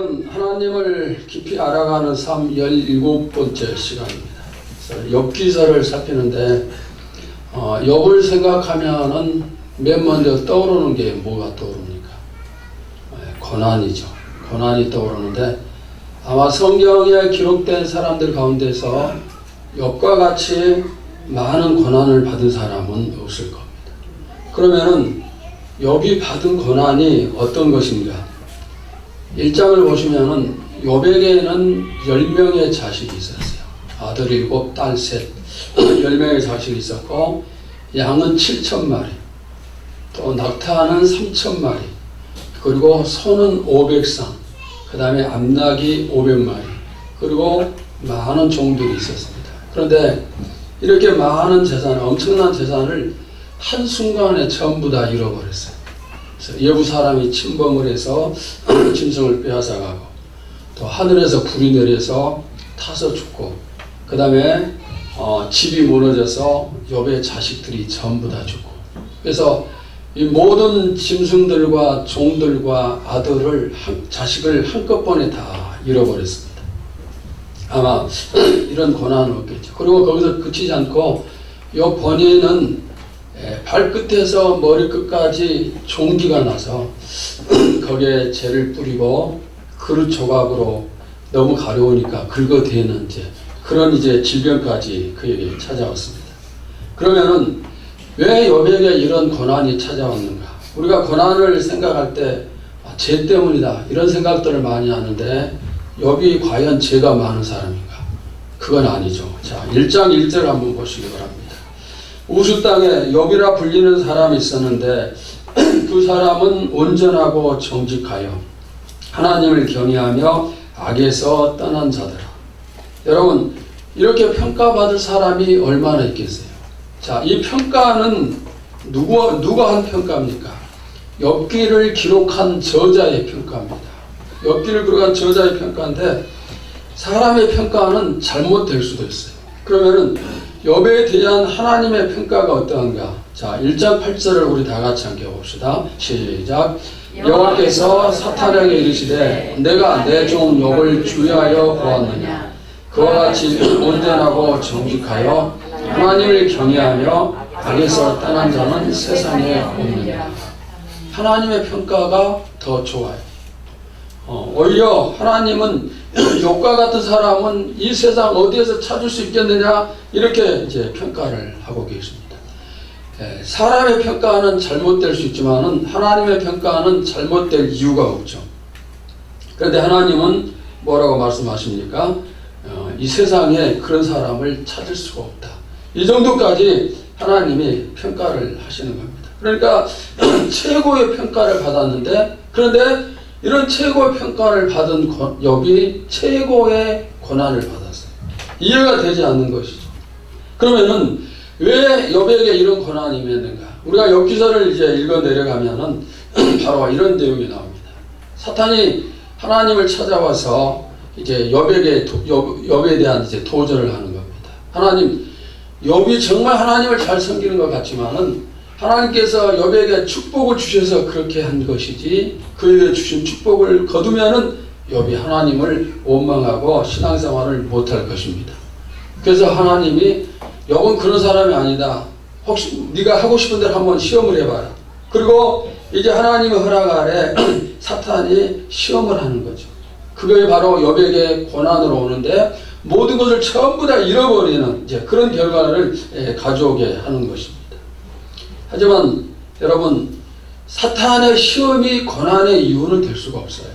오늘은 하나님을 깊이 알아가는 삶 17번째 시간입니다. 욥기서를 살피는데 욥을 생각하면은 맨 먼저 떠오르는 게 뭐가 떠오릅니까? 고난이죠. 고난이 떠오르는데 아마 성경에 기록된 사람들 가운데서 욥과 같이 많은 고난을 받은 사람은 없을 겁니다. 그러면은 욥이 받은 고난이 어떤 것인가? 1장을 보시면은 욥에게는 10명의 자식이 있었어요. 아들 7, 딸 3, 10명의 자식이 있었고 양은 7,000마리, 또 낙타는 3,000마리, 그리고 소는 500쌍, 그 다음에 암낙이 500마리, 그리고 많은 종들이 있었습니다. 그런데 이렇게 많은 재산, 엄청난 재산을 한순간에 전부 다 잃어버렸어요. 그래서 여부 사람이 침범을 해서 짐승을 빼앗아가고, 또 하늘에서 불이 내려서 타서 죽고, 그 다음에 집이 무너져서 욥의 자식들이 전부 다 죽고, 그래서 이 모든 짐승들과 종들과 아들을 자식을 한꺼번에 다 잃어버렸습니다. 아마 이런 고난은 없겠죠. 그리고 거기서 그치지 않고 욥 본인은 발끝에서 머리끝까지 종기가 나서 거기에 재를 뿌리고 그릇 조각으로 너무 가려우니까 긁어대는 그런 질병까지 그에게 찾아왔습니다. 그러면은 왜 욥에게 이런 고난이 찾아왔는가? 우리가 고난을 생각할 때 죄 때문이다 이런 생각들을 많이 하는데 욥이 과연 죄가 많은 사람인가? 그건 아니죠. 자, 1장 1절 한번 보시기 바랍니다. 우수 땅에 욥이라 불리는 사람이 있었는데 그 사람은 온전하고 정직하여 하나님을 경외하며 악에서 떠난 자더라. 여러분, 이렇게 평가받을 사람이 얼마나 있겠어요? 자, 이 평가는 누가 한 평가입니까? 욥기를 기록한 저자의 평가입니다. 욥기를 기록한 저자의 평가인데 사람의 평가는 잘못될 수도 있어요. 그러면은 욥에 대한 하나님의 평가가 어떠한가? 자, 1장 8절을 우리 다 같이 함께 봅시다. 시작. 여호와께서 사탄에게 이르시되 내가 내 종 욥을 주의하여 보았느냐? 그와 같이 온전하고 정직하여 하나님을 경외하며 악에서 떠난 자는 세상에 없느냐? 하나님의 평가가 더 좋아요. 오히려 하나님은 욥과 같은 사람은 이 세상 어디에서 찾을 수 있겠느냐 이렇게 평가를 하고 계십니다. 사람의 평가는 잘못될 수 있지만은 하나님의 평가는 잘못될 이유가 없죠. 그런데 하나님은 뭐라고 말씀하십니까? 이 세상에 그런 사람을 찾을 수가 없다. 이 정도까지 하나님이 평가를 하시는 겁니다. 그러니까 최고의 평가를 받았는데, 그런데 이런 최고의 평가를 받은 욥이 최고의 고난을 받았어요. 이해가 되지 않는 것이죠. 그러면은 왜 욥에게 이런 고난이 임했는가? 우리가 욥기서를 읽어 내려가면은 바로 이런 내용이 나옵니다. 사탄이 하나님을 찾아와서 욥에 대한 도전을 하는 겁니다. 하나님, 욥이 정말 하나님을 잘 섬기는 것 같지만은 하나님께서 욥에게 축복을 주셔서 그렇게 한 것이지 그에게 주신 축복을 거두면은 욥이 하나님을 원망하고 신앙생활을 못할 것입니다. 그래서 하나님이 욥은 그런 사람이 아니다. 혹시 네가 하고 싶은 대로 한번 시험을 해봐라. 그리고 이제 하나님의 허락 아래 사탄이 시험을 하는 거죠. 그게 바로 욥에게 고난으로 오는데 모든 것을 전부 다 잃어버리는 그런 결과를 가져오게 하는 것입니다. 하지만 여러분, 사탄의 시험이 고난의 이유는 될 수가 없어요.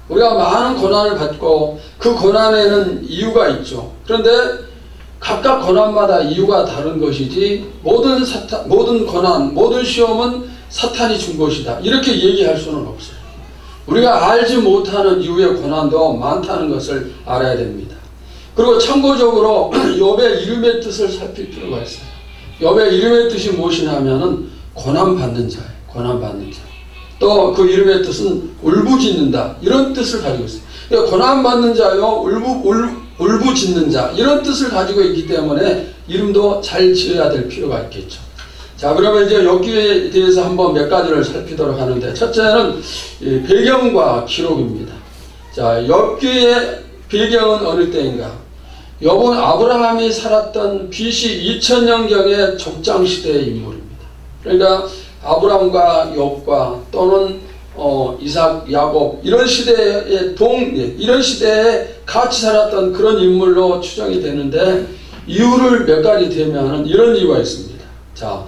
우리가 많은 고난을 받고 그 고난에는 이유가 있죠. 그런데 각각 고난마다 이유가 다른 것이지 모든 고난, 모든 시험은 사탄이 준 것이다 이렇게 얘기할 수는 없어요. 우리가 알지 못하는 이유의 고난도 많다는 것을 알아야 됩니다. 그리고 참고적으로 욥의 이름의 뜻을 살필 필요가 있어요. 욥의 이름의 뜻이 무엇이냐면은 고난받는 자예요. 고난받는 자. 또 그 이름의 뜻은 울부짖는다 이런 뜻을 가지고 있어요. 그러니까 고난받는 자요, 울부짖는 자 이런 뜻을 가지고 있기 때문에 이름도 잘 지어야 될 필요가 있겠죠. 자, 그러면 이제 욥기에 대해서 한번 몇 가지를 살피도록 하는데, 첫째는 배경과 기록입니다. 자, 욥기의 배경은 어느 때인가? 욥은 아브라함이 살았던 BC 2000년경의 족장시대의 인물입니다. 그러니까 아브라함과 욥과 또는 이삭, 야곱 이런 시대의 이런 시대에 같이 살았던 그런 인물로 추정이 되는데 이유를 몇 가지 대면은 이런 이유가 있습니다. 자,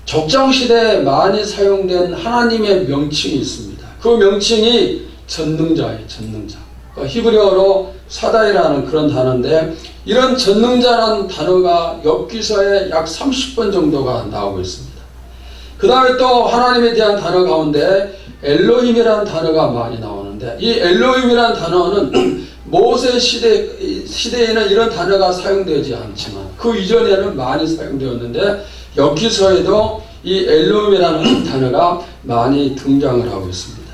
족장시대에 많이 사용된 하나님의 명칭이 있습니다. 그 명칭이 전능자예요. 전능자. 히브리어로 사다이라는 그런 단어인데 이런 전능자라는 단어가 욥기서에 약 30번 정도가 나오고 있습니다. 그 다음에 또 하나님에 대한 단어 가운데 엘로힘이라는 단어가 많이 나오는데 이 엘로힘이라는 단어는 모세 시대에는 이런 단어가 사용되지 않지만 그 이전에는 많이 사용되었는데 욥기서에도 이 엘로힘이라는 단어가 많이 등장을 하고 있습니다.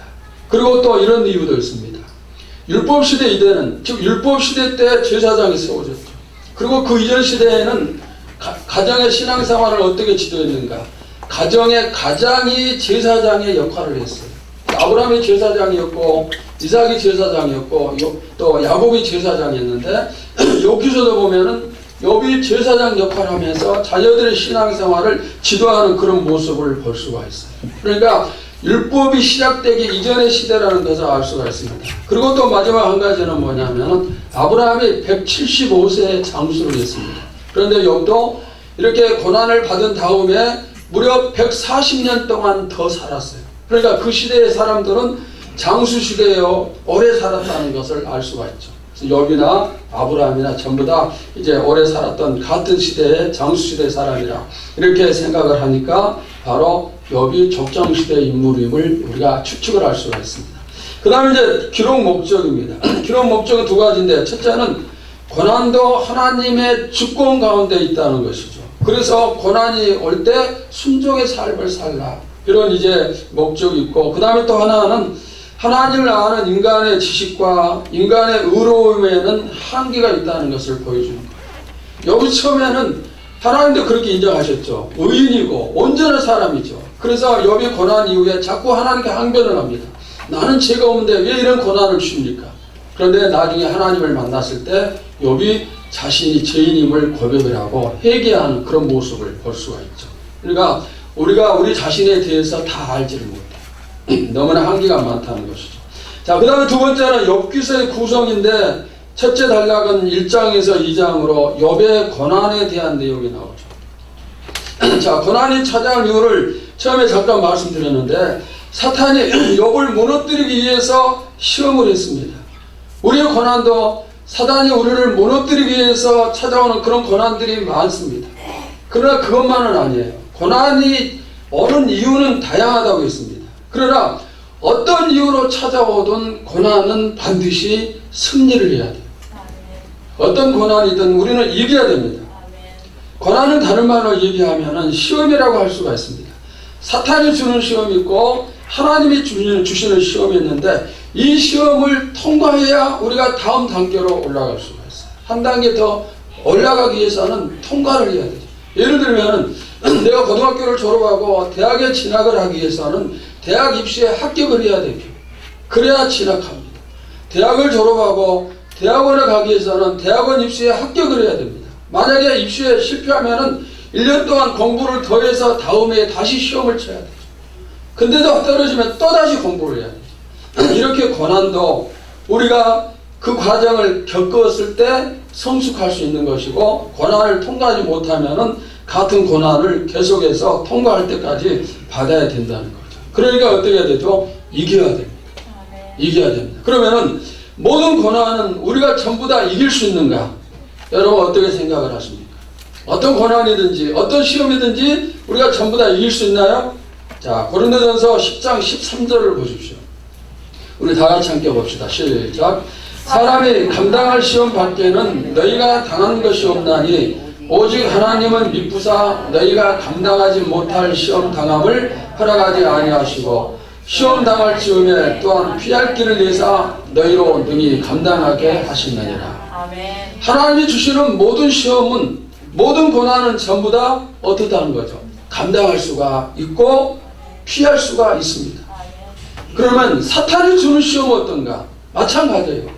그리고 또 이런 이유도 있습니다. 율법시대 이때는 즉 율법시대 때 제사장이 세워졌죠. 그리고 그 이전 시대에는 가정의 신앙생활을 어떻게 지도했는가? 가정의 가장이 제사장의 역할을 했어요. 아브라함이 제사장이었고 이삭이 제사장이었고 또 야곱이 제사장이었는데 욥기서도 보면은 욥이 제사장 역할을 하면서 자녀들의 신앙생활을 지도하는 그런 모습을 볼 수가 있어요. 그러니까 율법이 시작되기 이전의 시대라는 것을 알 수가 있습니다. 그리고 또 마지막 한 가지는 뭐냐면 아브라함이 175세의 장수를 했습니다. 그런데 욥도 이렇게 고난을 받은 다음에 무려 140년 동안 더 살았어요. 그러니까 그 시대의 사람들은 장수 시대에 오래 살았다는 것을 알 수가 있죠. 그래서 욥이나 아브라함이나 전부 다 이제 오래 살았던 같은 시대의 장수 시대 사람이라 이렇게 생각을 하니까 바로 욥이 족장 시대의 인물임을 우리가 추측을 할 수가 있습니다. 그 다음에 이제 기록 목적입니다. 기록 목적은 두 가지인데 첫째는 고난도 하나님의 주권 가운데 있다는 것이죠. 그래서 고난이 올 때 순종의 삶을 살라 이런 이제 목적이 있고 그 다음에 또 하나는 하나님을 아는 인간의 지식과 인간의 의로움에는 한계가 있다는 것을 보여주는 거예요. 여기 처음에는 하나님도 그렇게 인정하셨죠. 의인이고 온전한 사람이죠. 그래서 욥이 고난 이후에 자꾸 하나님께 항변을 합니다. 나는 죄가 없는데 왜 이런 고난을 주십니까? 그런데 나중에 하나님을 만났을 때 욥이 자신이 죄인임을 고백을 하고 회개하는 그런 모습을 볼 수가 있죠. 그러니까 우리가 우리 자신에 대해서 다 알지를 못해요. 너무나 한계가 많다는 것이죠. 자, 그 다음에 두 번째는 욥기서의 구성인데 첫째 단락은 1장에서 2장으로 욥의 고난에 대한 내용이 나오죠. 자, 고난이 찾아온 이유를 처음에 잠깐 말씀드렸는데 사탄이 욥을 무너뜨리기 위해서 시험을 했습니다. 우리의 고난도 사단이 우리를 무너뜨리기 위해서 찾아오는 그런 고난들이 많습니다. 그러나 그것만은 아니에요. 고난이 오는 이유는 다양하다고 했습니다. 그러나 어떤 이유로 찾아오든 고난은 반드시 승리를 해야 돼요. 어떤 고난이든 우리는 이겨야 됩니다. 고난은 다른 말로 얘기하면 시험이라고 할 수가 있습니다. 사탄이 주는 시험이 있고 하나님이 주시는 시험이 있는데 이 시험을 통과해야 우리가 다음 단계로 올라갈 수가 있어요. 한 단계 더 올라가기 위해서는 통과를 해야 되죠. 예를 들면 내가 고등학교를 졸업하고 대학에 진학을 하기 위해서는 대학 입시에 합격을 해야 되죠. 그래야 진학합니다. 대학을 졸업하고 대학원에 가기 위해서는 대학원 입시에 합격을 해야 됩니다. 만약에 입시에 실패하면은 1년 동안 공부를 더 해서 다음에 다시 시험을 쳐야 되죠. 근데도 떨어지면 또다시 공부를 해야 되죠. 이렇게 고난도 우리가 그 과정을 겪었을 때 성숙할 수 있는 것이고 고난을 통과하지 못하면은 같은 고난을 계속해서 통과할 때까지 받아야 된다는 거죠. 그러니까 어떻게 해야 되죠? 이겨야 됩니다. 이겨야 됩니다. 그러면은 모든 고난은 우리가 전부 다 이길 수 있는가? 여러분 어떻게 생각을 하십니까? 어떤 고난이든지 어떤 시험이든지 우리가 전부 다 이길 수 있나요? 자, 고린도전서 10장 13절을 보십시오. 우리 다 같이 함께 봅시다. 시작. 사람이 감당할 시험 밖에는 너희가 당한 것이 없나니 오직 하나님은 미쁘사 너희가 감당하지 못할 시험 당함을 허락하지 아니하시고 시험 당할 즈음에 또한 피할 길을 내사 너희로 능히 감당하게 하시느니라. 하나님이 주시는 모든 시험은 모든 고난은 전부 다 어떻다는 거죠? 감당할 수가 있고 피할 수가 있습니다. 그러면 사탄이 주는 시험은 어떤가? 마찬가지예요.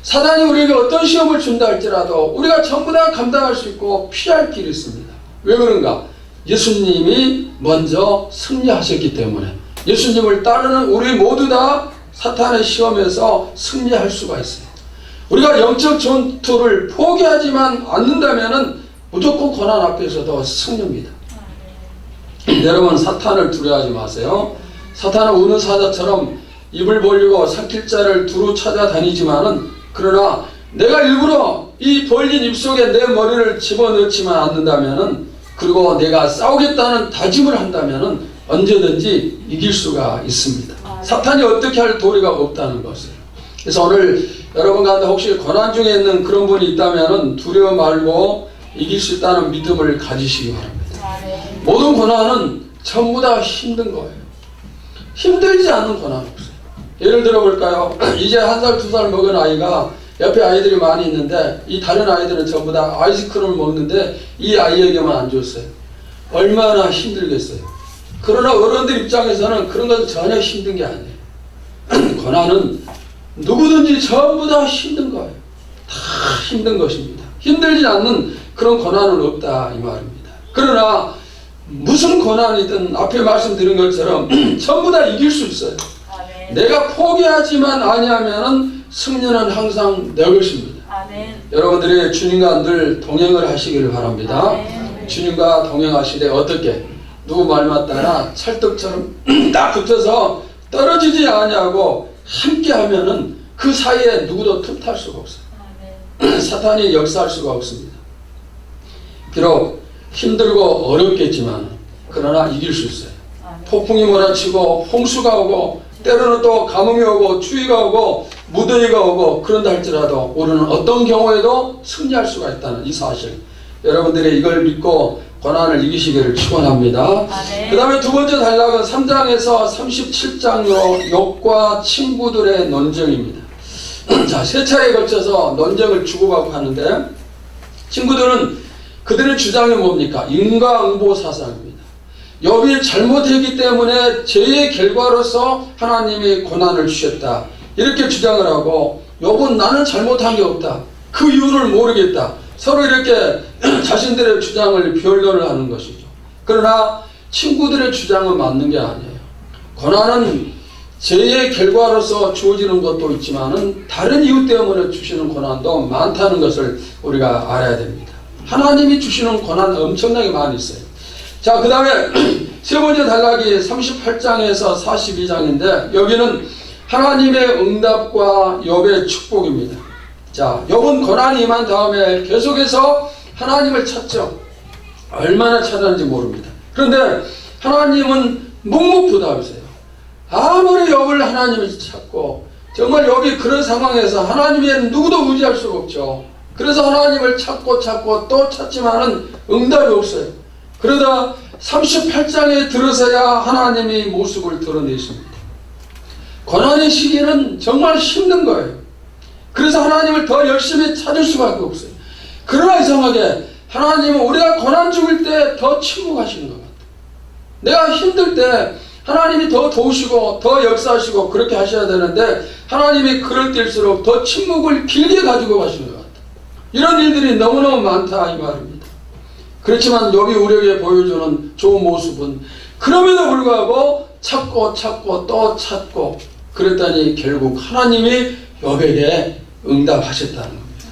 사단이 우리에게 어떤 시험을 준다 할지라도 우리가 전부 다 감당할 수 있고 피할 길이 있습니다. 왜 그런가? 예수님이 먼저 승리하셨기 때문에 예수님을 따르는 우리 모두 다 사탄의 시험에서 승리할 수가 있어요. 우리가 영적 전투를 포기하지만 않는다면 무조건 고난 앞에서도 승리입니다. 여러분, 사탄을 두려워하지 마세요. 사탄은 우는 사자처럼 입을 벌리고 삭힐 자를 두루 찾아다니지만은, 그러나 내가 일부러 이 벌린 입속에 내 머리를 집어넣지만 않는다면은, 그리고 내가 싸우겠다는 다짐을 한다면은 언제든지 이길 수가 있습니다. 사탄이 어떻게 할 도리가 없다는 것을. 그래서 오늘 여러분 가운데 혹시 고난 중에 있는 그런 분이 있다면은 두려워 말고 이길 수 있다는 믿음을 가지시기 바랍니다. 모든 고난은 전부 다 힘든 거예요. 힘들지 않은 고난 없어요. 예를 들어 볼까요? 이제 1살, 2살 먹은 아이가 옆에 아이들이 많이 있는데 이 다른 아이들은 전부 다 아이스크림을 먹는데 이 아이에게만 안 줬어요. 얼마나 힘들겠어요. 그러나 어른들 입장에서는 그런 건 전혀 힘든 게 아니에요. 고난은 누구든지 전부 다 힘든 거예요. 다 힘든 것입니다. 힘들지 않는 그런 고난은 없다 이 말입니다. 그러나 무슨 고난이든 앞에 말씀드린 것처럼 전부 다 이길 수 있어요. 내가 포기하지만 아니하면 승리는 항상 내 것입니다. 여러분들이 주님과 늘 동행을 하시기를 바랍니다. 주님과 동행하시되 어떻게? 누구 말만 따라 찰떡처럼 딱 붙어서 떨어지지 아니하고 함께 하면은 그 사이에 누구도 틈탈 수가 없어요. 사탄이 역사할 수가 없습니다. 비록 힘들고 어렵겠지만 그러나 이길 수 있어요. 폭풍이 몰아치고 홍수가 오고 때로는 또 가뭄이 오고 추위가 오고 무더위가 오고 그런다 할지라도 우리는 어떤 경우에도 승리할 수가 있다는 이 사실, 여러분들이 이걸 믿고 고난을 이기시기를 축원합니다. 그 다음에 두 번째 단락은 3장에서 37장으로 욕과 친구들의 논쟁입니다. 자, 세 차례에 걸쳐서 논쟁을 주고받고 하는데, 친구들은 그들의 주장이 뭡니까? 인과응보 사상입니다. 욥이 잘못했기 때문에 죄의 결과로서 하나님이 고난을 주셨다, 이렇게 주장을 하고, 욥은 나는 잘못한 게 없다, 그 이유를 모르겠다, 서로 이렇게 자신들의 주장을 변론을 하는 것이죠. 그러나 친구들의 주장은 맞는 게 아니에요. 고난은 죄의 결과로서 주어지는 것도 있지만은 다른 이유 때문에 주시는 고난도 많다는 것을 우리가 알아야 됩니다. 하나님이 주시는 고난 엄청나게 많이 있어요. 자, 그 다음에 세 번째 단락이 38장에서 42장인데 여기는 하나님의 응답과 욥의 축복입니다. 자, 욥은 고난이 임한 다음에 계속해서 하나님을 찾죠. 얼마나 찾았는지 모릅니다. 그런데 하나님은 묵묵부답이세요. 아무리 욥을 하나님이 찾고, 정말 욥이 그런 상황에서 하나님의 누구도 의지할 수가 없죠. 그래서 하나님을 찾고 또 찾지만은 응답이 없어요. 그러다 38장에 들어서야 하나님이 모습을 드러내십니다. 고난의 시기는 정말 힘든 거예요. 그래서 하나님을 더 열심히 찾을 수밖에 없어요. 그러나 이상하게 하나님은 우리가 고난 죽을 때 더 침묵하시는 것 같아요. 내가 힘들 때 하나님이 더 도우시고 더 역사하시고 그렇게 하셔야 되는데 하나님이 그럴 때일수록 더 침묵을 길게 가지고 가시는 것 같아요. 이런 일들이 너무너무 많다 이 말입니다. 그렇지만 욥이 우리에게 보여주는 좋은 모습은 그럼에도 불구하고 찾고 또 찾고 그랬더니 결국 하나님이 욥에게 응답하셨다는 겁니다.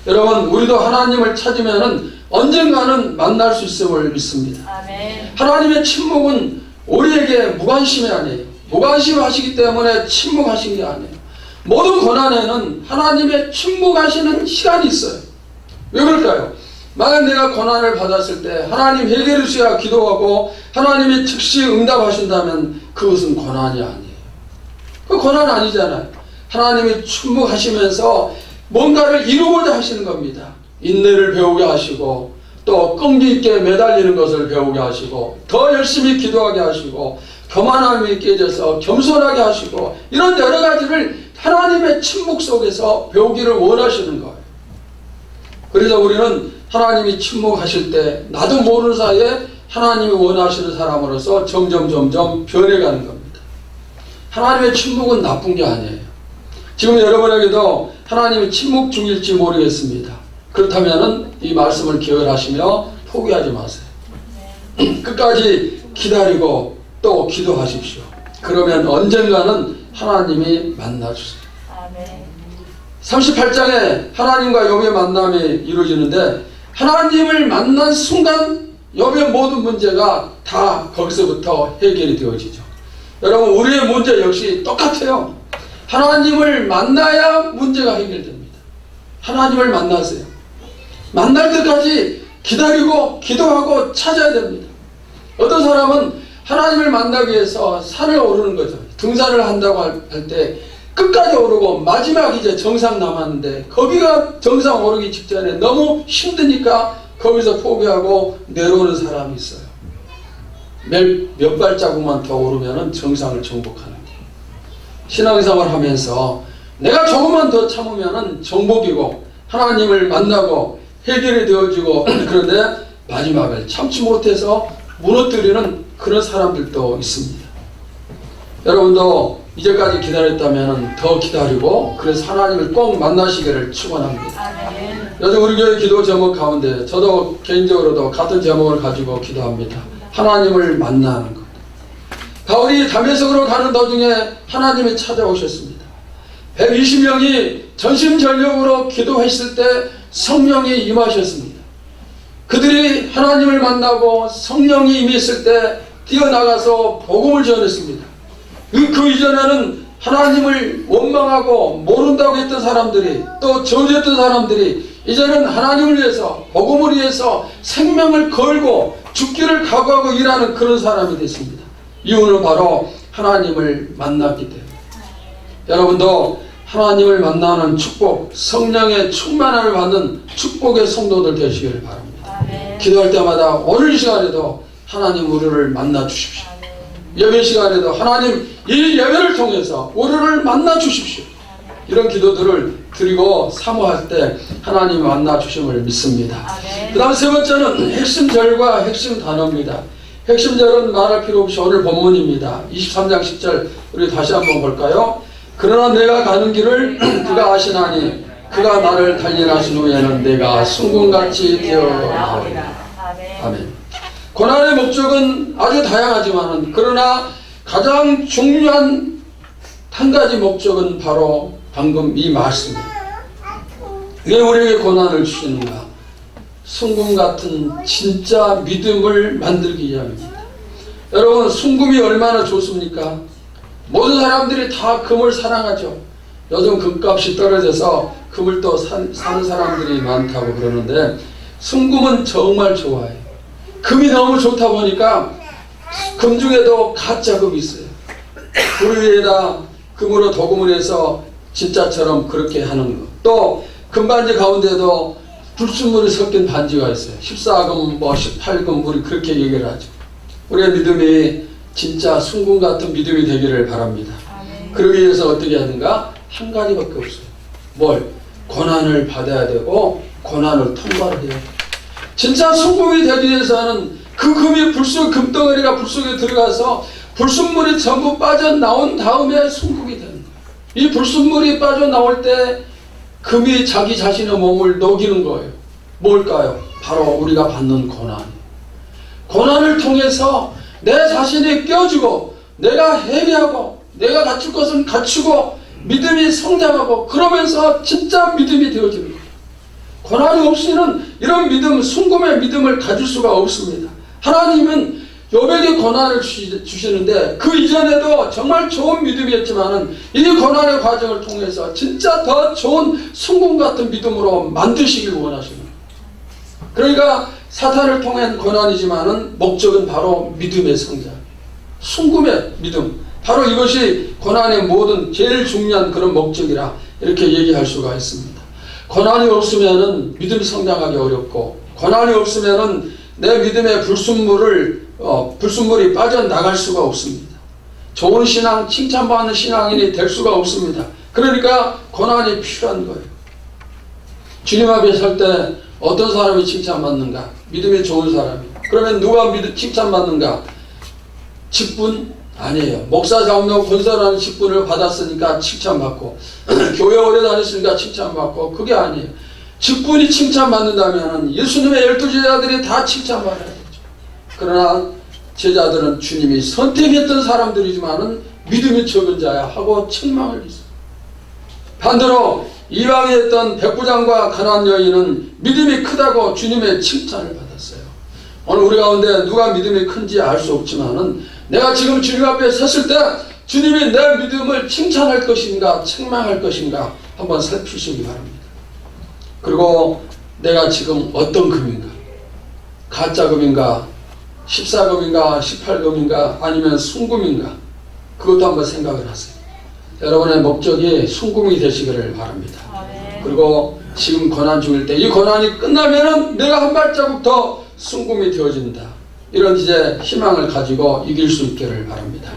여러분, 우리도 하나님을 찾으면은 언젠가는 만날 수 있음을 믿습니다. 아멘. 하나님의 침묵은 우리에게 무관심이 아니에요. 무관심하시기 때문에 침묵하신 게 아니에요. 모든 고난에는 하나님의 침묵하시는 시간이 있어요. 왜 그럴까요? 만약 내가 고난을 받았을 때 하나님 해결해 주셔야 기도하고 하나님이 즉시 응답하신다면 그것은 고난이 아니에요. 그 고난 아니잖아요. 하나님이 침묵하시면서 뭔가를 이루고자 하시는 겁니다. 인내를 배우게 하시고 또 끈기 있게 매달리는 것을 배우게 하시고 더 열심히 기도하게 하시고 교만함이 깨져서 겸손하게 하시고 이런 여러 가지를 하나님의 침묵 속에서 배우기를 원하시는 거예요. 그래서 우리는 하나님이 침묵하실 때 나도 모르는 사이에 하나님이 원하시는 사람으로서 점점 변해가는 겁니다. 하나님의 침묵은 나쁜 게 아니에요. 지금 여러분에게도 하나님이 침묵 중일지 모르겠습니다. 그렇다면 이 말씀을 기억하시며 포기하지 마세요. 끝까지 기다리고 또 기도하십시오. 그러면 언젠가는 하나님이 만나주세요. 38장에 하나님과 욥의 만남이 이루어지는데 하나님을 만난 순간 욥의 모든 문제가 다 거기서부터 해결이 되어지죠. 여러분, 우리의 문제 역시 똑같아요. 하나님을 만나야 문제가 해결됩니다. 하나님을 만나세요. 만날 때까지 기다리고 기도하고 찾아야 됩니다. 어떤 사람은 하나님을 만나기 위해서 산을 오르는 거죠. 등산을 한다고 할 때 끝까지 오르고 마지막 이제 정상 남았는데 거기가 정상 오르기 직전에 너무 힘드니까 거기서 포기하고 내려오는 사람이 있어요. 몇 발자국만 더 오르면 정상을 정복하는 거예요. 신앙생활 하면서 내가 조금만 더 참으면 정복이고 하나님을 만나고 해결이 되어지고 그런데 마지막을 참지 못해서 무너뜨리는 그런 사람들도 있습니다. 여러분도 이제까지 기다렸다면 더 기다리고 그래서 하나님을 꼭 만나시기를 축원합니다. 요즘 우리 교회 기도 제목 가운데 저도 개인적으로도 같은 제목을 가지고 기도합니다. 하나님을 만나는 것. 바울이 다메섹으로 가는 도중에 하나님이 찾아오셨습니다. 120명이 전심전력으로 기도했을 때 성령이 임하셨습니다. 그들이 하나님을 만나고 성령이 임했을 때 뛰어나가서 복음을 전했습니다. 그 이전에는 하나님을 원망하고 모른다고 했던 사람들이 또 저주했던 사람들이 이제는 하나님을 위해서 복음을 위해서 생명을 걸고 죽기를 각오하고 일하는 그런 사람이 됐습니다. 이유는 바로 하나님을 만났기 때문에. 여러분도 하나님을 만나는 축복, 성령의 충만함을 받는 축복의 성도들 되시기를 바랍니다. 기도할 때마다 오늘 이 시간에도 하나님 우리를 만나 주십시오. 예배 시간에도 하나님 이 예배를 통해서 우리를 만나 주십시오. 이런 기도들을 드리고 사모할 때 하나님이 만나 주심을 믿습니다. 그 다음 세 번째는 핵심절과 핵심 단어입니다. 핵심절은 말할 필요 없이 오늘 본문입니다. 23장 10절 우리 다시 한번 볼까요? 그러나 내가 가는 길을 그가 아시나니 그가 나를 단련하신 후에는 내가 순금같이 되어 나오리라. 아멘. 고난의 목적은 아주 다양하지만 그러나 가장 중요한 한 가지 목적은 바로 방금 이 말씀이에요. 왜 우리에게 고난을 주시는가? 순금 같은 진짜 믿음을 만들기 위함입니다. 여러분, 순금이 얼마나 좋습니까? 모든 사람들이 다 금을 사랑하죠. 요즘 금값이 떨어져서 금을 또 사는 사람들이 많다고 그러는데 순금은 정말 좋아요. 금이 너무 좋다 보니까 금 중에도 가짜금이 있어요. 불 위에다 금으로 도금을 해서 진짜처럼 그렇게 하는 거. 또 금반지 가운데도 불순물이 섞인 반지가 있어요. 14금, 18금 우리 그렇게 얘기를 하죠. 우리의 믿음이 진짜 순금 같은 믿음이 되기를 바랍니다. 그러기 위해서 어떻게 하는가? 한 가지밖에 없어요. 뭘? 고난을 받아야 되고 고난을 통과를 해야 돼요. 진짜 순금이 되기 위해서는 그 금이 금덩어리가 불 속에 들어가서 불순물이 전부 빠져나온 다음에 순금이 되는 거예요. 이 불순물이 빠져나올 때 금이 자기 자신의 몸을 녹이는 거예요. 뭘까요? 바로 우리가 받는 고난. 고난을 통해서 내 자신이 깨어지고 내가 회개하고 내가 갖출 것은 갖추고 믿음이 성장하고 그러면서 진짜 믿음이 되어지는 거예요. 고난이 없이는 이런 믿음, 순금의 믿음을 가질 수가 없습니다. 하나님은 욥에게 고난을 주시는데 그 이전에도 정말 좋은 믿음이었지만은 이 고난의 과정을 통해서 진짜 더 좋은 순금 같은 믿음으로 만드시길 원하시는 거예요. 그러니까 사탄을 통한 고난이지만은 목적은 바로 믿음의 성장, 순금의 믿음. 바로 이것이 고난의 모든 제일 중요한 그런 목적이라 이렇게 얘기할 수가 있습니다. 고난이 없으면은 믿음이 성장하기 어렵고 고난이 없으면은 내 믿음의 불순물이 빠져나갈 수가 없습니다. 좋은 신앙, 칭찬받는 신앙인이 될 수가 없습니다. 그러니까 고난이 필요한 거예요. 주님 앞에 설 때 어떤 사람이 칭찬받는가? 믿음이 좋은 사람이. 그러면 누가 칭찬받는가? 직분? 아니에요. 목사 장로 건설하는 직분을 받았으니까 칭찬받고 교회 오래 다녔으니까 칭찬받고 그게 아니에요. 직분이 칭찬받는다면 예수님의 12제자들이 다 칭찬받아야 되죠. 그러나 제자들은 주님이 선택했던 사람들이지만은 믿음이 적은 자야 하고 책망을 했어요. 반대로 이방에 있던 백부장과 가난안 여인은 믿음이 크다고 주님의 칭찬을 받았어요. 오늘 우리 가운데 누가 믿음이 큰지 알 수 없지만은 내가 지금 주님 앞에 섰을 때 주님이 내 믿음을 칭찬할 것인가 책망할 것인가 한번 살피시기 바랍니다. 그리고 내가 지금 어떤 금인가, 가짜금인가, 14금인가 18금인가 아니면 순금인가, 그것도 한번 생각을 하세요. 여러분의 목적이 순금이 되시기를 바랍니다. 그리고 지금 고난 중일 때 이 고난이 끝나면은 내가 한 발자국 더 순금이 되어진다, 이런 이제 희망을 가지고 이길 수 있기를 바랍니다.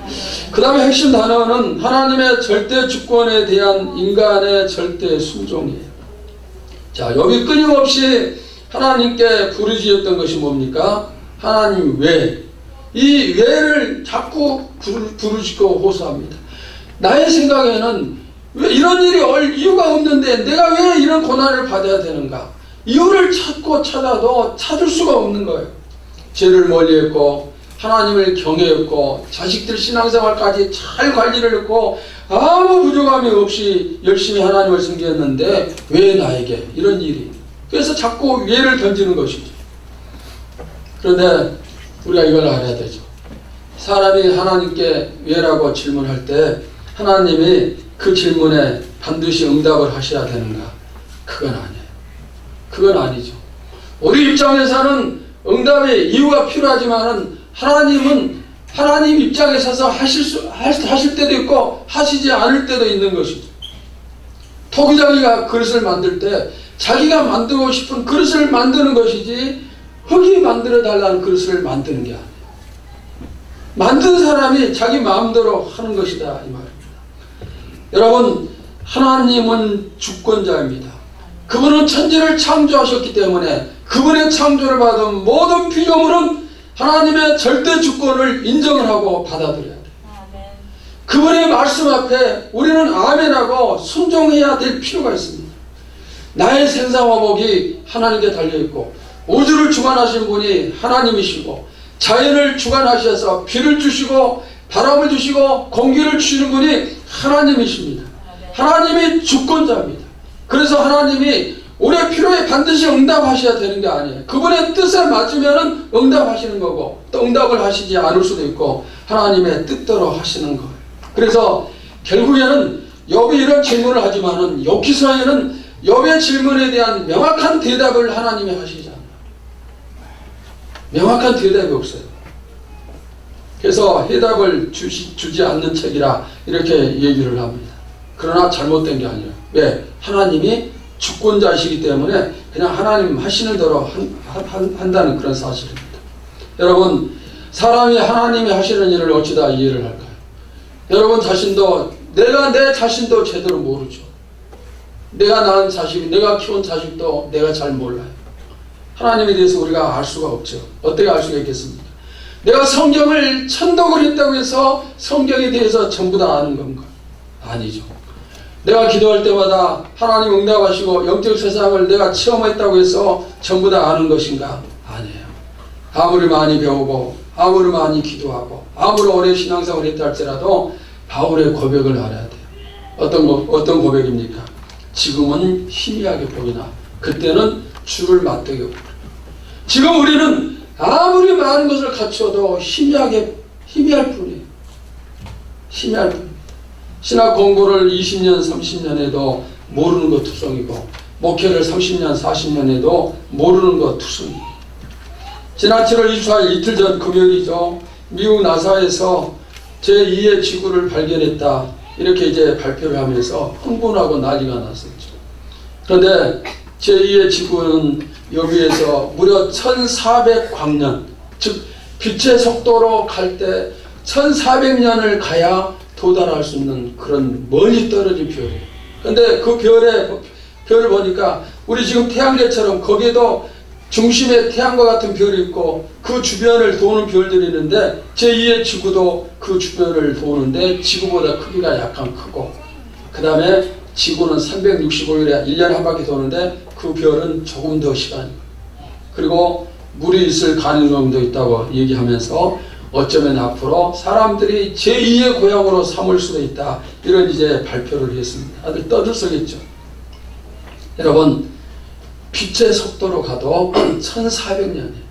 그 다음에 핵심 단어는 하나님의 절대 주권에 대한 인간의 절대 순종이에요. 자, 여기 끊임없이 하나님께 부르짖었던 것이 뭡니까? 하나님 왜? 이 왜를 자꾸 부르짖고 호소합니다. 나의 생각에는 왜 이런 일이 올 이유가 없는데 내가 왜 이런 고난을 받아야 되는가? 이유를 찾고 찾아도 찾을 수가 없는 거예요. 죄를 멀리했고 하나님을 경외했고 자식들 신앙생활까지 잘 관리를 했고 아무 부족함이 없이 열심히 하나님을 섬겼는데 왜 나에게 이런 일이? 그래서 자꾸 왜를 던지는 것이죠. 그런데 우리가 이걸 알아야 되죠. 사람이 하나님께 왜라고 질문할 때 하나님이 그 질문에 반드시 응답을 하셔야 되는가? 그건 아니에요. 그건 아니죠. 우리 입장에서는 응답의 이유가 필요하지만은 하나님은 하나님 입장에 서서 하실 때도 있고 하시지 않을 때도 있는 것이죠. 토기장이가 그릇을 만들 때 자기가 만들고 싶은 그릇을 만드는 것이지 흙이 만들어 달라는 그릇을 만드는 게 아니에요. 만든 사람이 자기 마음대로 하는 것이다 이 말입니다. 여러분, 하나님은 주권자입니다. 그분은 천지를 창조하셨기 때문에 그분의 창조를 받은 모든 피조물은 하나님의 절대 주권을 인정을 하고 받아들여야 돼요. 그분의 말씀 앞에 우리는 아멘하고 순종해야 될 필요가 있습니다. 나의 생사화복이 하나님께 달려있고 우주를 주관하신 분이 하나님이시고 자연을 주관하셔서 비를 주시고 바람을 주시고 공기를 주시는 분이 하나님이십니다. 하나님이 주권자입니다. 그래서 하나님이 우리의 필요에 반드시 응답하셔야 되는 게 아니에요. 그분의 뜻에 맞으면 응답하시는 거고 또 응답을 하시지 않을 수도 있고 하나님의 뜻대로 하시는 거예요. 그래서 결국에는 욥이 이런 질문을 하지만은 욥기서에는 욥의 질문에 대한 명확한 대답을 하나님이 하시지 않아요. 명확한 대답이 없어요. 그래서 해답을 주지 않는 책이라 이렇게 얘기를 합니다. 그러나 잘못된 게 아니에요. 왜? 하나님이 주권자이시기 때문에 그냥 하나님 하시는 대로 한다는 그런 사실입니다. 여러분, 사람이 하나님이 하시는 일을 어찌다 이해를 할까요? 여러분 자신도, 내가 내 자신도 제대로 모르죠. 내가 낳은 자식, 내가 키운 자식도 내가 잘 몰라요. 하나님에 대해서 우리가 알 수가 없죠. 어떻게 알 수가 있겠습니까? 내가 성경을 천독을 했다고 해서 성경에 대해서 전부 다 아는 건가? 아니죠. 내가 기도할 때마다 하나님 응답하시고 영적 세상을 내가 체험했다고 해서 전부 다 아는 것인가? 아니에요. 아무리 많이 배우고 아무리 많이 기도하고 아무리 오래 신앙생활을 했다 할지라도 바울의 고백을 알아야 돼요. 어떤 고백입니까? 지금은 희미하게 보이나 그때는 주를 맞대고. 지금 우리는 아무리 많은 것을 갖춰도 희미할 뿐이에요. 희미할 뿐. 신학 공부를 20년, 30년 해도 모르는 것 투성이고 목회를 30년, 40년 해도 모르는 것 투성이고. 지난 7월 24일 이틀 전 금요일이죠. 미국 나사에서 제2의 지구를 발견했다. 이렇게 이제 발표를 하면서 흥분하고 난리가 났었죠. 그런데 제2의 지구는 여기에서 무려 1400광년, 즉 빛의 속도로 갈 때 1400년을 가야 도달할 수 있는 그런 멀리 떨어진 별이에요. 그런데 그 별을 보니까 우리 지금 태양계처럼 거기에도 중심에 태양과 같은 별이 있고 그 주변을 도는 별들이 있는데 제2의 지구도 그 주변을 도는데 지구보다 크기가 약간 크고, 그 다음에 지구는 365일에 1년에 한 바퀴 도는데 그 별은 조금 더 시간이, 그리고 물이 있을 가능성도 있다고 얘기하면서 어쩌면 앞으로 사람들이 제2의 고향으로 삼을 수도 있다, 이런 이제 발표를 했습니다. 다들 떠들썩했죠. 여러분, 빛의 속도로 가도 1400년이에요.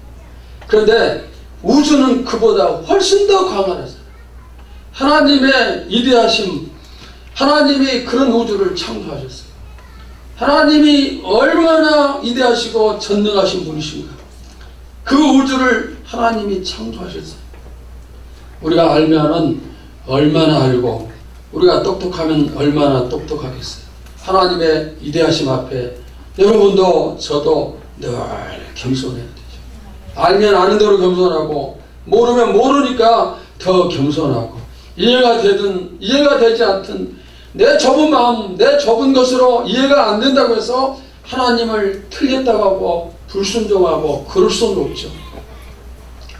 그런데 우주는 그보다 훨씬 더 광활하잖아요. 하나님의 위대하심, 하나님이 그런 우주를 창조하셨어요. 하나님이 얼마나 위대하시고 전능하신 분이신가. 그 우주를 하나님이 창조하셨어요. 우리가 알면은 얼마나 알고, 우리가 똑똑하면 얼마나 똑똑하겠어요. 하나님의 위대하심 앞에 여러분도 저도 늘 겸손해야 되죠. 알면 아는 대로 겸손하고, 모르면 모르니까 더 겸손하고, 이해가 되든 이해가 되지 않든 내 좁은 마음, 내 좁은 것으로 이해가 안 된다고 해서 하나님을 틀렸다고 하고 불순종하고 그럴 수는 없죠.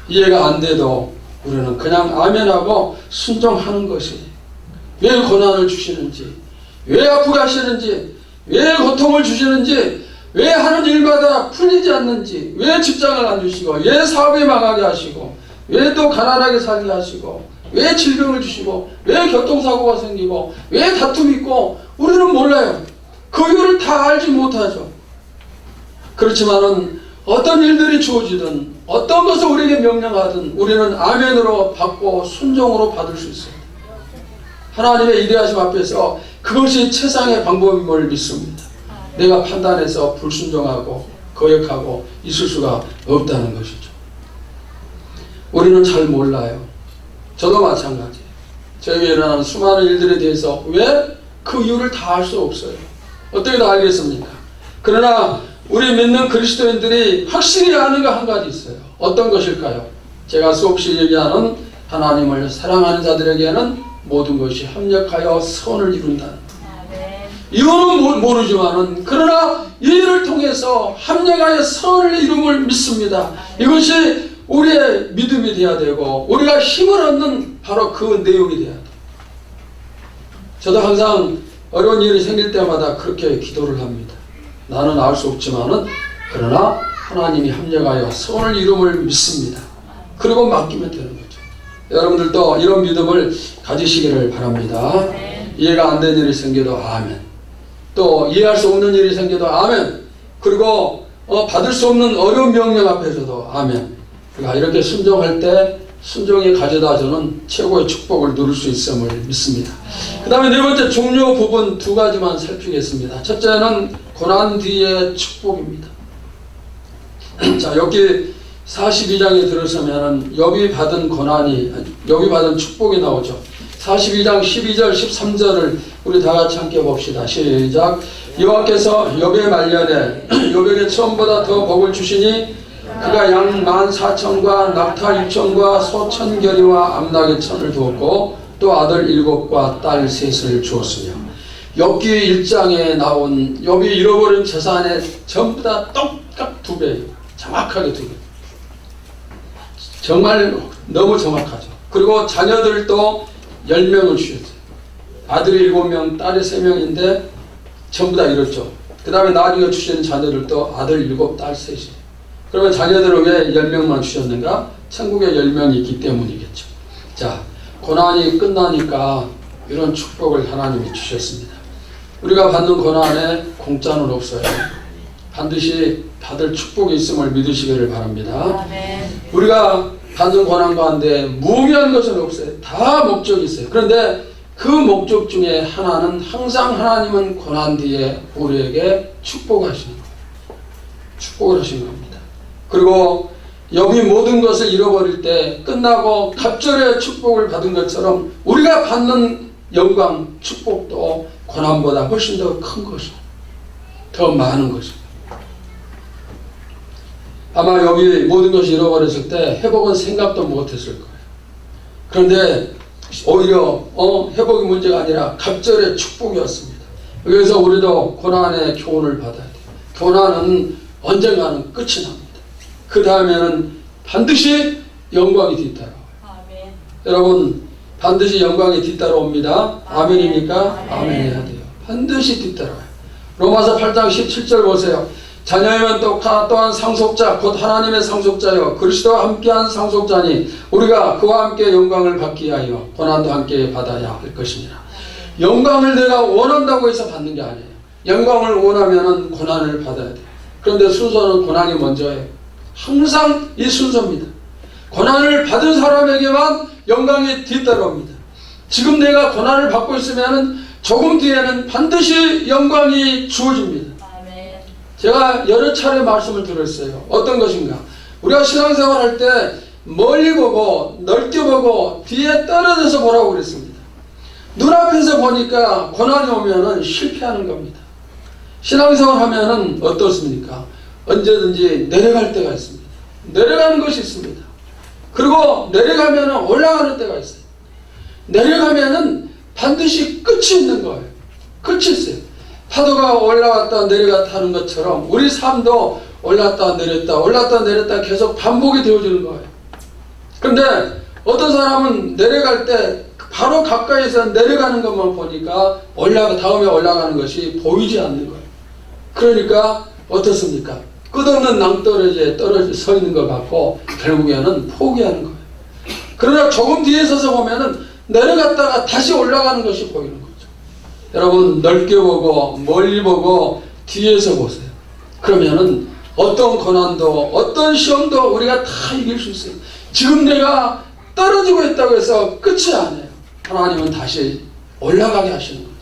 이해가 안 돼도 우리는 그냥 아멘하고 순종하는 것이, 왜 고난을 주시는지, 왜 아프게 하시는지, 왜 고통을 주시는지, 왜 하는 일마다 풀리지 않는지, 왜 직장을 안 주시고, 왜 사업이 망하게 하시고, 왜 또 가난하게 살게 하시고, 왜 질병을 주시고, 왜 교통사고가 생기고, 왜 다툼이 있고, 우리는 몰라요. 그 이유를 다 알지 못하죠. 그렇지만은 어떤 일들이 주어지든 어떤 것을 우리에게 명령하든 우리는 아멘으로 받고 순종으로 받을 수 있어요. 하나님의 위대하심 앞에서 그것이 최상의 방법임을 믿습니다. 내가 판단해서 불순종하고 거역하고 있을 수가 없다는 것이죠. 우리는 잘 몰라요. 저도 마찬가지예요. 저에게 일어나는 수많은 일들에 대해서 왜 그 이유를 다 알 수 없어요. 어떻게 다 알겠습니까? 그러나 우리 믿는 그리스도인들이 확실히 아는 거 한 가지 있어요. 어떤 것일까요? 제가 수없이 얘기하는 하나님을 사랑하는 자들에게는 모든 것이 합력하여 선을 이룬다는 것. 이유는 모르지만은 그러나 이 일을 통해서 합력하여 선을 이룸을 믿습니다. 이것이 우리의 믿음이 되어야 되고 우리가 힘을 얻는 바로 그 내용이 되어야 돼요. 저도 항상 어려운 일이 생길 때마다 그렇게 기도를 합니다. 나는 알 수 없지만은 그러나 하나님이 합력하여 선을 이룸을 믿습니다. 그리고 맡기면 되는 거죠. 여러분들도 이런 믿음을 가지시기를 바랍니다. 이해가 안 되는 일이 생겨도 아멘. 또 이해할 수 없는 일이 생겨도 아멘. 그리고 받을 수 없는 어려운 명령 앞에서도 아멘. 그러니까 이렇게 순종할 때 순종이 가져다 주는 최고의 축복을 누릴 수 있음을 믿습니다. 그 다음에 네 번째 중요 부분 두 가지만 살피겠습니다. 첫째는 고난 뒤의 축복입니다. 자, 여기 42장에 들어서면 욥이 받은 고난이, 욥이 받은 축복이 나오죠. 42장 12절 13절을 우리 다 같이 함께 봅시다. 시작. 여호와께서 욥의 말년에 욥에게 처음보다 더 복을 주시니 그가 양 14,000과 낙타 6,000과 소 1,000결이와 암낙의 1,000을 두었고 또 아들 7과 딸 3을 주었으며, 욥기 1장에 나온 욥이 잃어버린 재산의 전부 다 똑같 2배, 정확하게 2배. 정말 너무 정확하죠. 그리고 자녀들도 10명을 주셨어요. 아들이 7명, 딸이 3명인데 전부 다 잃었죠. 그 다음에 나중에 주시는 자녀들도 아들 7, 딸 3이. 그러면 자녀들은 왜 10명만 주셨는가? 천국에 10명이 있기 때문이겠죠. 자, 고난이 끝나니까 이런 축복을 하나님이 주셨습니다. 우리가 받는 고난에 공짜는 없어요. 반드시 받을 축복이 있음을 믿으시기를 바랍니다. 우리가 받는 고난 가운데 무의미한 것은 없어요. 다 목적이 있어요. 그런데 그 목적 중에 하나는 항상 하나님은 고난 뒤에 우리에게 축복하시는 거예요. 축복을 하시는 겁니다. 그리고 욥이 모든 것을 잃어버릴 때 끝나고 갑절의 축복을 받은 것처럼 우리가 받는 영광, 축복도 고난보다 훨씬 더 큰 것이고 더 많은 것이고. 아마 욥이 모든 것을 잃어버렸을 때 회복은 생각도 못했을 거예요. 그런데 오히려 회복이 문제가 아니라 갑절의 축복이었습니다. 그래서 우리도 고난의 교훈을 받아야 돼요. 고난은 언젠가는 끝이 납니다. 그 다음에는 반드시 영광이 뒤따라와요. 여러분, 반드시 영광이 뒤따라옵니다. 아멘입니까? 아멘 해야 돼요. 반드시 뒤따라와요. 로마서 8장 17절 보세요. 자녀이면 또한 상속자 곧 하나님의 상속자여 그리스도와 함께한 상속자니 우리가 그와 함께 영광을 받기 위하여 고난도 함께 받아야 할 것입니다. 영광을 내가 원한다고 해서 받는 게 아니에요. 영광을 원하면 고난을 받아야 돼요. 그런데 순서는 고난이 먼저예요. 항상 이 순서입니다. 고난을 받은 사람에게만 영광이 뒤따라옵니다. 지금 내가 고난을 받고 있으면 조금 뒤에는 반드시 영광이 주어집니다. 제가 여러 차례 말씀을 들었어요. 어떤 것인가? 우리가 신앙생활 할 때 멀리 보고 넓게 보고 뒤에 떨어져서 보라고 그랬습니다. 눈앞에서 보니까 고난이 오면은 실패하는 겁니다. 신앙생활 하면은 어떻습니까? 언제든지 내려갈 때가 있습니다. 내려가는 것이 있습니다. 그리고 내려가면은 올라가는 때가 있어요. 내려가면은 반드시 끝이 있는 거예요. 끝이 있어요. 파도가 올라왔다 내려갔다 하는 것처럼 우리 삶도 올랐다 내렸다 계속 반복이 되어지는 거예요. 그런데 어떤 사람은 내려갈 때 바로 가까이서 내려가는 것만 보니까 다음에 올라가는 것이 보이지 않는 거예요. 그러니까 어떻습니까? 끝없는 낭떠러지에 떨어져 서 있는 것 같고 결국에는 포기하는 거예요. 그러나 조금 뒤에 서서 보면은 내려갔다가 다시 올라가는 것이 보이는 거예요. 여러분 넓게 보고 멀리 보고 뒤에서 보세요. 그러면은 어떤 고난도 어떤 시험도 우리가 다 이길 수 있어요. 지금 내가 떨어지고 있다고 해서 끝이 아니에요. 하나님은 다시 올라가게 하시는 거죠.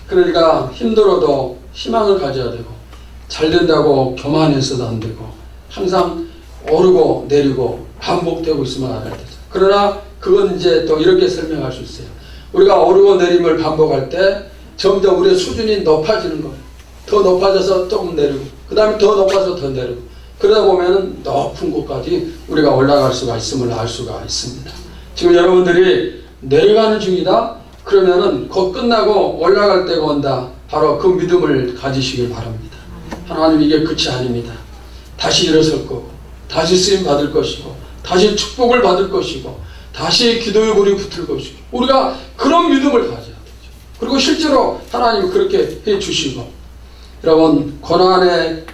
그러니까 힘들어도 희망을 가져야 되고 잘 된다고 교만해서도 안 되고 항상 오르고 내리고 반복되고 있으면 안 되죠. 그러나 그건 이제 또 이렇게 설명할 수 있어요. 우리가 오르고 내림을 반복할 때 점점 우리의 수준이 높아지는 거예요. 더 높아져서 조금 내리고 그 다음에 더 높아져서 더 내리고 그러다 보면은 높은 곳까지 우리가 올라갈 수가 있음을 알 수가 있습니다. 지금 여러분들이 내려가는 중이다? 그러면은 곧 끝나고 올라갈 때가 온다. 바로 그 믿음을 가지시길 바랍니다. 하나님 이게 끝이 아닙니다. 다시 일어설 거고 다시 쓰임 받을 것이고 다시 축복을 받을 것이고 다시 기도의 불이 붙을 것이고 우리가 그런 믿음을 가져야 되죠. 그리고 실제로 하나님이 그렇게 해주시고 여러분 고난에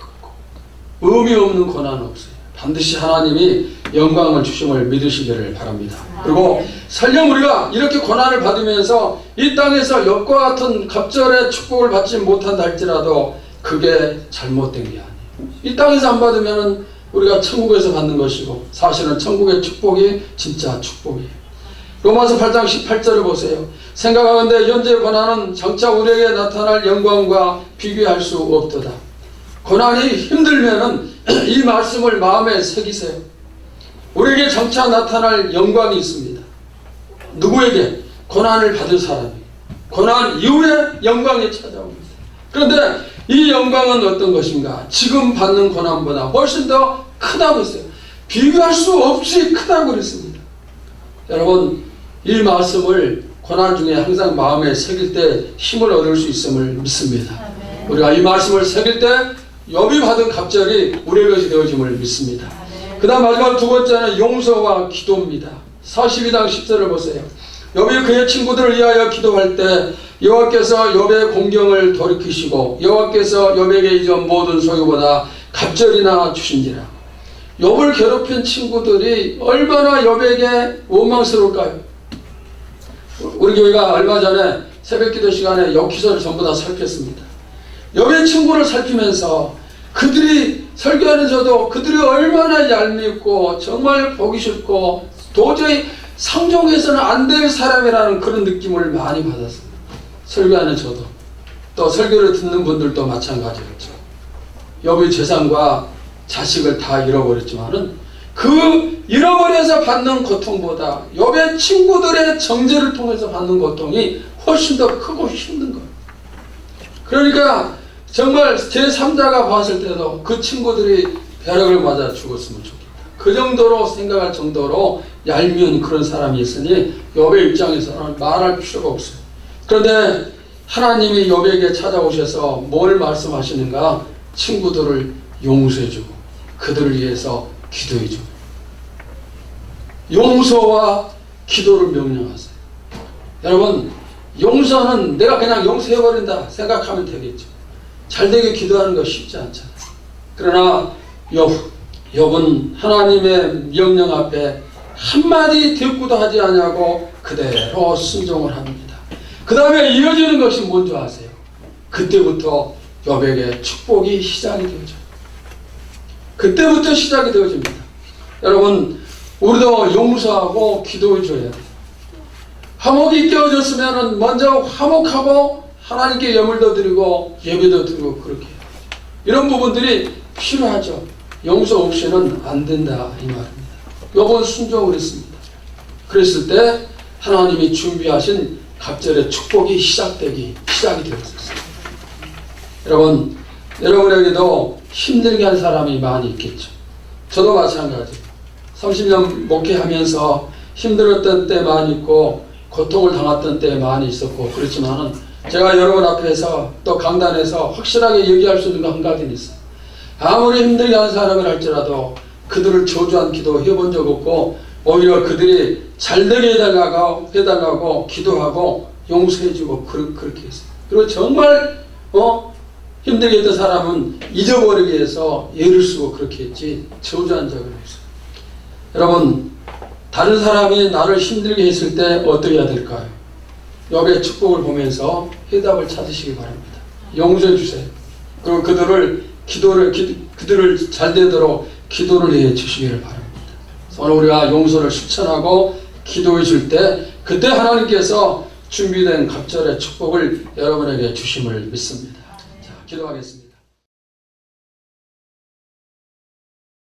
의미 없는 고난은 없어요. 반드시 하나님이 영광을 주심을 믿으시기를 바랍니다. 그리고 설령 우리가 이렇게 고난을 받으면서 이 땅에서 역과 같은 갑절의 축복을 받지 못한다 할지라도 그게 잘못된 게 아니에요. 이 땅에서 안 받으면 우리가 천국에서 받는 것이고 사실은 천국의 축복이 진짜 축복이에요. 로마서 8장 18절을 보세요. 생각하건대 현재의 고난은 장차 우리에게 나타날 영광과 비교할 수 없도다. 고난이 힘들면은 이 말씀을 마음에 새기세요. 우리에게 장차 나타날 영광이 있습니다. 누구에게? 고난을 받을 사람이. 고난 이후에 영광이 찾아옵니다. 그런데 이 영광은 어떤 것인가? 지금 받는 고난보다 훨씬 더 크다고 했어요. 비교할 수 없이 크다고 그랬습니다. 여러분 이 말씀을 고난 중에 항상 마음에 새길 때 힘을 얻을 수 있음을 믿습니다. 우리가 이 말씀을 새길 때 욥이 받은 갑절이 우리의 것이 되어짐을 믿습니다. 그 다음 마지막 두 번째는 용서와 기도입니다. 42장 10절을 보세요. 욥이 그의 친구들을 위하여 기도할 때 여호와께서 욥의 공경을 돌이키시고 여호와께서 욥에게 잊은 모든 소유보다 갑절이나 주신지라. 욥을 괴롭힌 친구들이 얼마나 욥에게 원망스러울까요? 우리 교회가 얼마 전에 새벽기도 시간에 욥기서를 전부 다 살폈습니다. 욥의 친구를 살피면서 그들이 설교하는 저도 그들이 얼마나 얄밉고 정말 보기 싫고 도저히 상종해서는 안 될 사람이라는 그런 느낌을 많이 받았습니다. 설교하는 저도 또 설교를 듣는 분들도 마찬가지였죠. 욥의 재산과 자식을 다 잃어버렸지만은 그 잃어버려서 받는 고통보다 욥의 친구들의 정죄를 통해서 받는 고통이 훨씬 더 크고 힘든 거예요. 그러니까 정말 제3자가 봤을 때도 그 친구들이 벼락을 맞아 죽었으면 좋겠다. 그 정도로 생각할 정도로 얄미운 그런 사람이 있으니 욥의 입장에서는 말할 필요가 없어요. 그런데 하나님이 욥에게 찾아오셔서 뭘 말씀하시는가? 친구들을 용서해주고 그들을 위해서 기도해주고 용서와 기도를 명령하세요. 여러분, 용서는 내가 그냥 용서해버린다 생각하면 되겠죠. 잘되게 기도하는 거 쉽지 않잖아요. 그러나 욥은 하나님의 명령 앞에 한마디 대꾸도 하지 않냐고 그대로 순종을 합니다. 그 다음에 이어지는 것이 뭔지 아세요? 그때부터 욥에게 축복이 시작이 되어져요. 그때부터 시작이 되어집니다. 여러분, 우리도 용서하고 기도해 줘야 돼요. 화목이 깨어졌으면 먼저 화목하고 하나님께 예물도 드리고 예배도 드리고 그렇게 해요. 이런 부분들이 필요하죠. 용서 없이는 안 된다 이 말입니다. 욥은 순종을 했습니다. 그랬을 때 하나님이 준비하신 갑절의 축복이 시작이 되었습니다. 여러분, 여러분에게도 힘들게 한 사람이 많이 있겠죠. 저도 마찬가지예요. 30년 목회하면서 힘들었던 때 많이 있고 고통을 당했던 때 많이 있었고 그렇지만은 제가 여러분 앞에서 또 강단에서 확실하게 얘기할 수 있는 거 한 가지는 있어요. 아무리 힘들게 한 사람을 할지라도 그들을 저주한 기도 해본 적 없고 오히려 그들이 잘되게 해달라고 기도하고 용서해주고 그렇게 했어요. 그리고 정말 힘들게 했던 사람은 잊어버리기 위해서 예를 쓰고 그렇게 했지 저주한 적은 없어요. 여러분, 다른 사람이 나를 힘들게 했을 때 어떻게 해야 될까요? 욥의 축복을 보면서 해답을 찾으시기 바랍니다. 용서해 주세요. 그리고 그들을 잘되도록 기도를 해 주시기를 바랍니다. 오늘 우리가 용서를 실천하고 기도해 줄 때 그때 하나님께서 준비된 갑절의 축복을 여러분에게 주심을 믿습니다. 자, 기도하겠습니다.